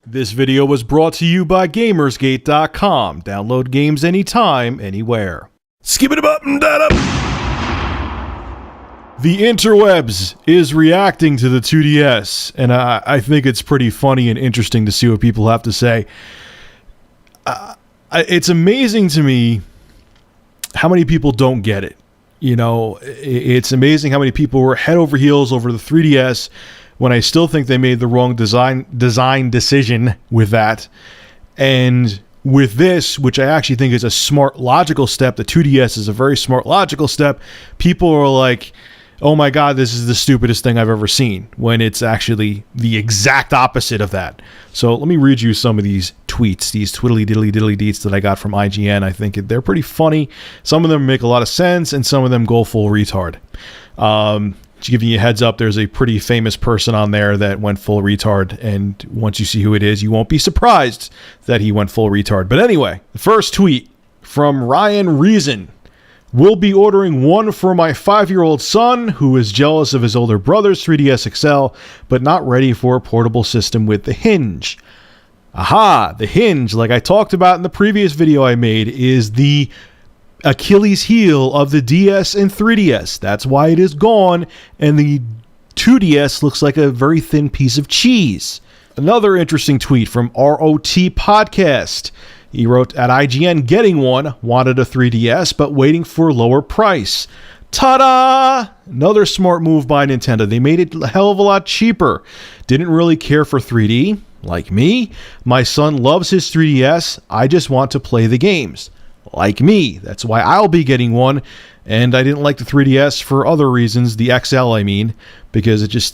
This video was brought to you by Gamersgate.com. Download games anytime, anywhere. Skip it up and that up. The interwebs is reacting to the 2DS, and I think it's pretty funny and interesting to see what people have to say. It's amazing to me how many people don't get it. You know, it's amazing how many people were head over heels over the 3DS when I still think they made the wrong design decision with that. And with this, which I actually think is a smart, logical step, the 2DS is a very smart, logical step, people are like, oh my god, this is the stupidest thing I've ever seen, when it's actually the exact opposite of that. So let me read you some of these tweets, these twiddly diddly diddly deets that I got from IGN. I think they're pretty funny. Some of them make a lot of sense, and some of them go full retard. To give you a heads up, there's a pretty famous person on there that went full retard, and once you see who it is, you won't be surprised that he went full retard. But anyway, the first tweet from Ryan Reason. Will be ordering one for my 5-year-old son who is jealous of his older brother's 3DS XL, but not ready for a portable system with the hinge. Aha! The hinge, like I talked about in the previous video I made, is the Achilles heel of the DS and 3DS. That's why it is gone, and the 2DS looks like a very thin piece of cheese. Another interesting tweet from ROT Podcast. He wrote, at IGN, getting one, wanted a 3DS, but waiting for a lower price. Ta-da! Another smart move by Nintendo. They made it a hell of a lot cheaper. Didn't really care for 3D, like me. My son loves his 3DS. I just want to play the games, like me. That's why I'll be getting one. And I didn't like the 3DS for other reasons, the XL I mean, because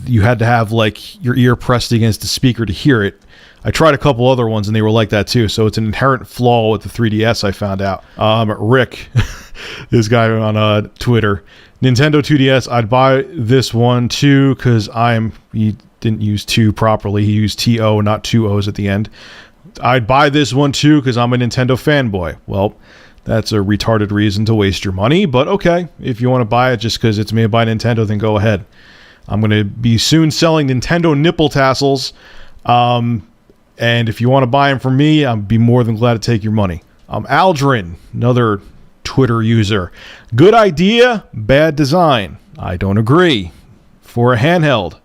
you had to have like your ear pressed against the speaker to hear it. I tried a couple other ones and they were like that too, so it's an inherent flaw with the 3DS, I found out. Rick, this guy on Twitter, Nintendo 2DS, I'd buy this one too, because he didn't use 2 properly, he used TO, not 2 O's at the end. I'd buy this one too, because I'm a Nintendo fanboy. Well, that's a retarded reason to waste your money, but okay, if you want to buy it just because it's made by Nintendo, then go ahead. I'm going to be soon selling Nintendo nipple tassels, and if you want to buy them from me, I'd be more than glad to take your money. Aldrin, another Twitter user. Good idea, bad design. I don't agree. For a handheld,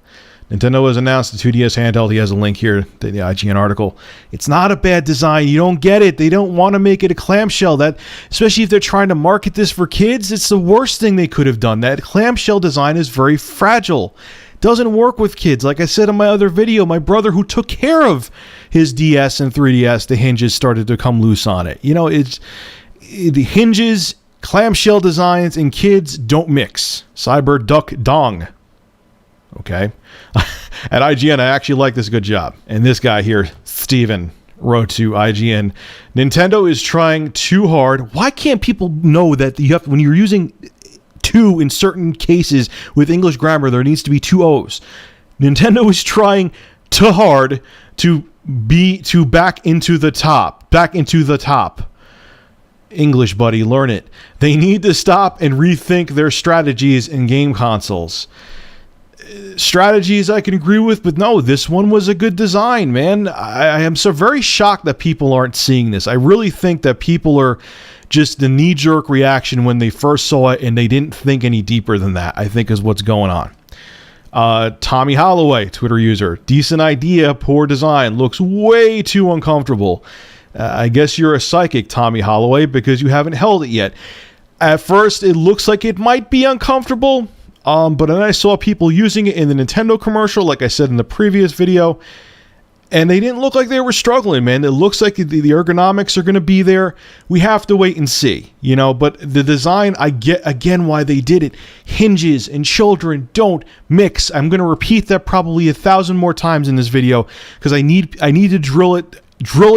Nintendo has announced the 2DS handheld. He has a link here, the IGN article. It's not a bad design. You don't get it. They don't want to make it a clamshell. That, especially if they're trying to market this for kids, it's the worst thing they could have done. That clamshell design is very fragile. Doesn't work with kids. Like I said in my other video, my brother who took care of his DS and 3DS, the hinges started to come loose on it. You know, the hinges, clamshell designs, and kids don't mix. Cyber Duck Dong. Okay. At IGN, I actually like this good job. And this guy here, Steven, wrote to IGN, Nintendo is trying too hard. Why can't people know that you have, when you're using 2 in certain cases with English grammar, there needs to be 2 O's. Nintendo is trying too hard to back into the top. English, buddy, learn it. They need to stop and rethink their strategies in game consoles. Strategies I can agree with, but no, this one was a good design, man. I am so very shocked that people aren't seeing this. I really think that people are just the knee-jerk reaction when they first saw it and they didn't think any deeper than that, I think is what's going on. Tommy Holloway, Twitter user, decent idea, poor design, looks way too uncomfortable. I guess you're a psychic, Tommy Holloway, because you haven't held it yet. At first, it looks like it might be uncomfortable, but then I saw people using it in the Nintendo commercial, like I said in the previous video, and they didn't look like they were struggling, man. It looks like the ergonomics are going to be there. We have to wait and see, you know, but the design, I get, again, why they did it. Hinges and children don't mix. I'm going to repeat that probably 1,000 more times in this video, because I need to drill it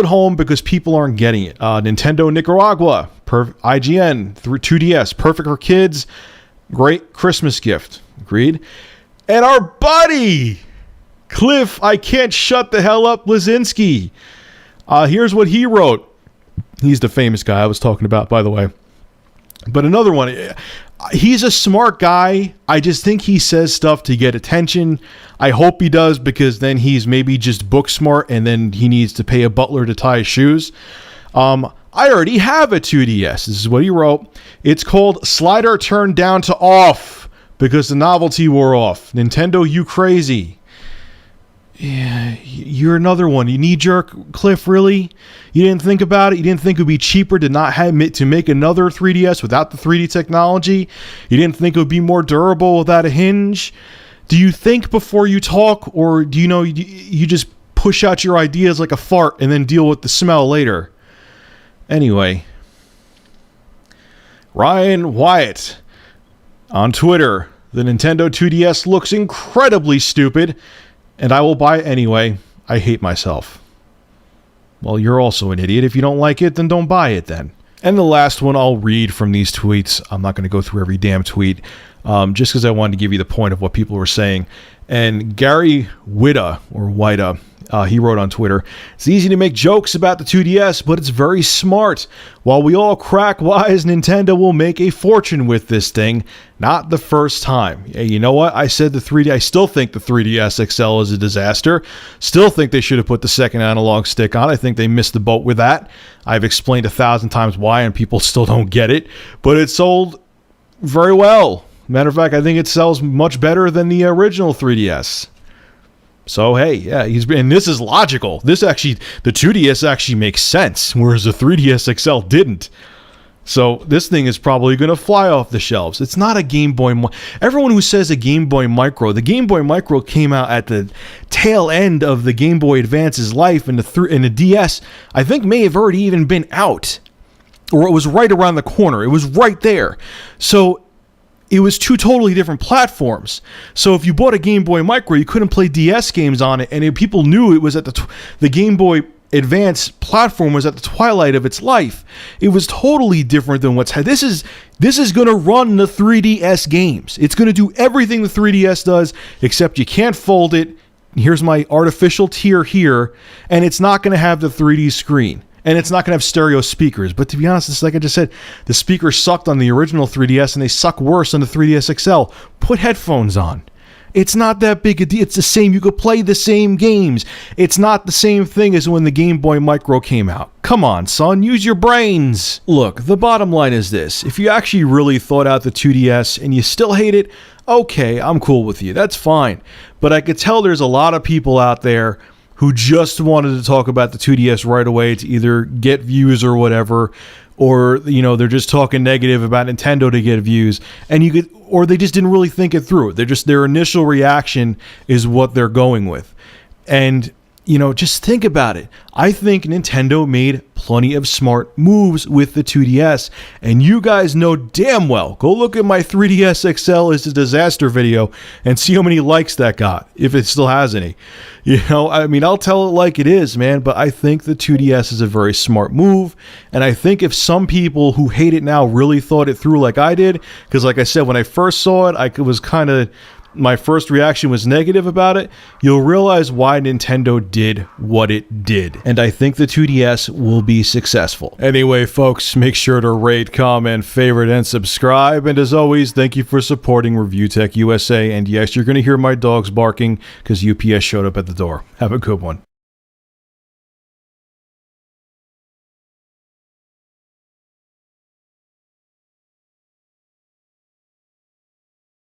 home, because people aren't getting it. Nintendo Nicaragua, IGN, 2DS, perfect for kids. Great Christmas gift. Agreed. And our buddy, Cliff, I can't shut the hell up, Lizinski. Here's what he wrote. He's the famous guy I was talking about, by the way. But another one, he's a smart guy. I just think he says stuff to get attention. I hope he does, because then he's maybe just book smart and then he needs to pay a butler to tie his shoes. I already have a 2DS. This is what he wrote. It's called Slider Turned Down to Off because the novelty wore off. Nintendo, you crazy. Yeah, you're another one. You knee-jerk, Cliff, really? You didn't think about it? You didn't think it would be cheaper to not have to make another 3DS without the 3D technology? You didn't think it would be more durable without a hinge? Do you think before you talk, or do you know you just push out your ideas like a fart and then deal with the smell later? Anyway, Ryan Wyatt on Twitter. The Nintendo 2DS looks incredibly stupid, and I will buy it anyway. I hate myself. Well, you're also an idiot. If you don't like it, then don't buy it then. And the last one I'll read from these tweets. I'm not going to go through every damn tweet, just because I wanted to give you the point of what people were saying. And Gary Witta, or Wida, he wrote on Twitter, "It's easy to make jokes about the 2DS, but it's very smart. While we all crack wise, Nintendo will make a fortune with this thing. Not the first time." Hey, you know what? I said the 3D. I still think the 3DS XL is a disaster. Still think they should have put the second analog stick on. I think they missed the boat with that. I've explained 1,000 times why, and people still don't get it. But it sold very well. Matter of fact, I think it sells much better than the original 3DS. So, hey, yeah, and this is logical. The 2DS actually makes sense, whereas the 3DS XL didn't. So this thing is probably going to fly off the shelves. It's not a Game Boy. Everyone who says a Game Boy Micro, the Game Boy Micro came out at the tail end of the Game Boy Advance's life, and the DS, I think, may have already even been out, or it was right around the corner. It was right there. So it was two totally different platforms. So if you bought a Game Boy Micro, you couldn't play DS games on it, and people knew it was at the Game Boy Advance platform was at the twilight of its life. It was totally different than this is going to run the 3DS games. It's going to do everything the 3DS does, except you can't fold it. Here's my artificial tear here, and it's not going to have the 3D screen. And it's not going to have stereo speakers. But to be honest, it's like I just said, the speakers sucked on the original 3DS, and they suck worse on the 3DS XL. Put headphones on. It's not that big a deal. It's the same. You could play the same games. It's not the same thing as when the Game Boy Micro came out. Come on, son. Use your brains. Look, the bottom line is this. If you actually really thought out the 2DS and you still hate it, okay, I'm cool with you. That's fine. But I could tell there's a lot of people out there who just wanted to talk about the 2DS right away to either get views or whatever, or they're just talking negative about Nintendo to get views, or they just didn't really think it through. Their initial reaction is what they're going with, and just think about it. I think Nintendo made plenty of smart moves with the 2DS, and you guys know damn well. Go look at my 3DS XL is a disaster video and see how many likes that got, if it still has any. I'll tell it like it is, man, but I think the 2DS is a very smart move, and I think if some people who hate it now really thought it through like I did, because like I said, when I first saw it, my first reaction was negative about it, you'll realize why Nintendo did what it did. And I think the 2DS will be successful. Anyway, folks, make sure to rate, comment, favorite, and subscribe. And as always, thank you for supporting ReviewTechUSA. And yes, you're going to hear my dogs barking because UPS showed up at the door. Have a good one.